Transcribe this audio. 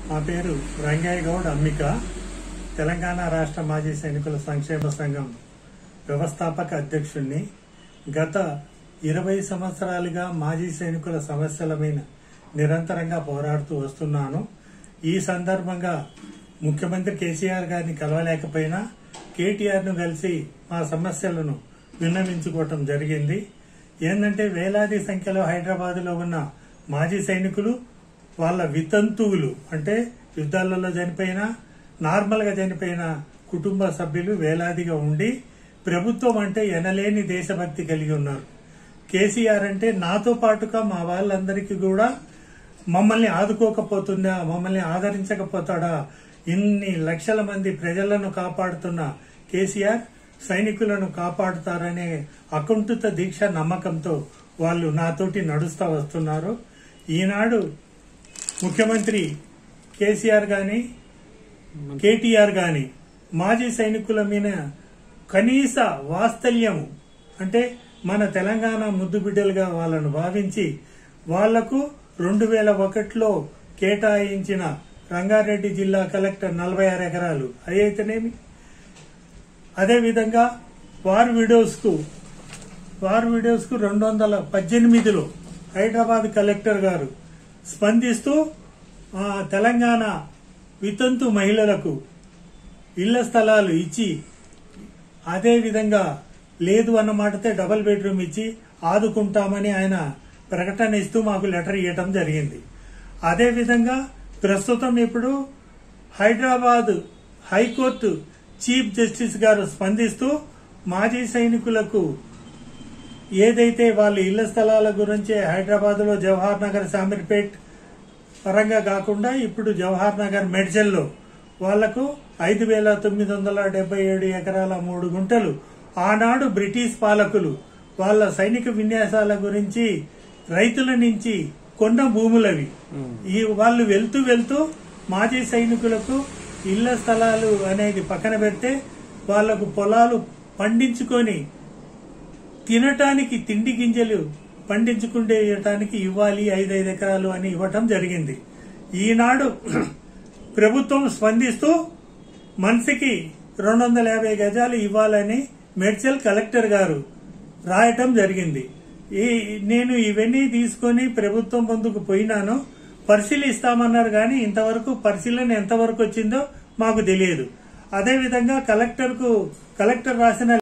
మా పేరు రంగయ్య గౌడ్ అమ్మిక. తెలంగాణ రాష్ట్ర మాజీ సైనికుల సంక్షేమ సంఘం వ్యవస్థాపక అధ్యక్షుణ్ణి. గత 20 సంవత్సరాలుగా మాజీ సైనికుల సమస్యల మీద నిరంతరంగా పోరాడుతూ వస్తున్నాను. ఈ సందర్భంగా ముఖ్యమంత్రి కేసీఆర్ గారిని కలవలేకపోయినా కేటీఆర్ ను కలిసి మా సమస్యలను విన్నవించుకోవటం జరిగింది. ఏంటంటే వేలాది సంఖ్యలో హైదరాబాద్ లో ఉన్న మాజీ సైనికులు, వాళ్ళ వితంతువులు అంటే యుద్ధాలలో చనిపోయిన, నార్మల్ గా చనిపోయిన కుటుంబ సభ్యులు వేలాదిగా ఉండి ప్రభుత్వం అంటే ఎనలేని దేశభక్తి కలిగి ఉన్నారు. కేసీఆర్ అంటే నాతో పాటుగా మా వాళ్ళందరికీ కూడా మమ్మల్ని ఆదుకోకపోతుందా, మమ్మల్ని ఆదరించకపోతాడా, ఇన్ని లక్షల మంది ప్రజలను కాపాడుతున్న కేసీఆర్ సైనికులను కాపాడుతారనే అకుంఠిత దీక్ష నమ్మకంతో వాళ్ళు నాతోటి నడుస్తా వస్తున్నారు. ఈనాడు ముఖ్యమంత్రి కేసీఆర్ గాని కేటీఆర్ గాని మాజీ సైనికుల మీద కనీస వాత్సల్యం అంటే మన తెలంగాణ ముద్దు బిడ్డలుగా వాళ్ళను భావించి వాళ్లకు 2001లో కేటాయించిన రంగారెడ్డి జిల్లా కలెక్టర్ 46 ఎకరాలు అయితేనేమి, అదేవిధంగా వార్ విడోస్ కు 218లో హైదరాబాద్ కలెక్టర్ గారు స్పందిస్తూ తెలంగాణ వితంతు మహిళలకు ఇళ్ల స్థలాలు ఇచ్చి, అదేవిధంగా లేదు అన్నమాటతే డబుల్ బెడ్రూమ్ ఇచ్చి ఆదుకుంటామని ఆయన ప్రకటన ఇస్తూ మాకు లెటర్ ఇవ్వటం జరిగింది. అదేవిధంగా ప్రస్తుతం ఇప్పుడు హైదరాబాద్ హైకోర్టు చీఫ్ జస్టిస్ గారు స్పందిస్తూ మాజీ సైనికులకు ఏదైతే వాళ్ళ ఇళ్ల స్థలాల గురించి హైదరాబాద్ లో జవహర్ నగర్, శామీర్పేట్ పరంగా కాకుండా ఇప్పుడు జవహర్ నగర్ మెడ్చల్లో వాళ్లకు 5,977 ఎకరాల 3 గుంటలు ఆనాడు బ్రిటిష్ పాలకులు వాళ్ళ సైనిక విన్యాసాల గురించి రైతుల నుంచి కొన్న భూములవి. వాళ్ళు వెళ్తూ మాజీ సైనికులకు ఇళ్ల స్థలాలు అనేది పక్కన పెడితే వాళ్లకు పొలాలు పండించుకొని తినటానికి తిండి గింజలు పండించుకునేటానికి ఇవ్వాలి 5 ఎకరాలు అని ఇవ్వటం జరిగింది. ఈనాడు ప్రభుత్వం స్పందిస్తూ మనిషికి 250 గజాలు ఇవ్వాలని మేడ్చల్ కలెక్టర్ గారు రాయటం జరిగింది. నేను ఇవన్నీ తీసుకుని ప్రభుత్వం ముందుకు పోయినాను, పరిశీలిస్తామన్నారు కానీ ఇంతవరకు పరిశీలన ఎంతవరకు వచ్చిందో మాకు తెలియదు. అదేవిధంగా కలెక్టర్ రాసిన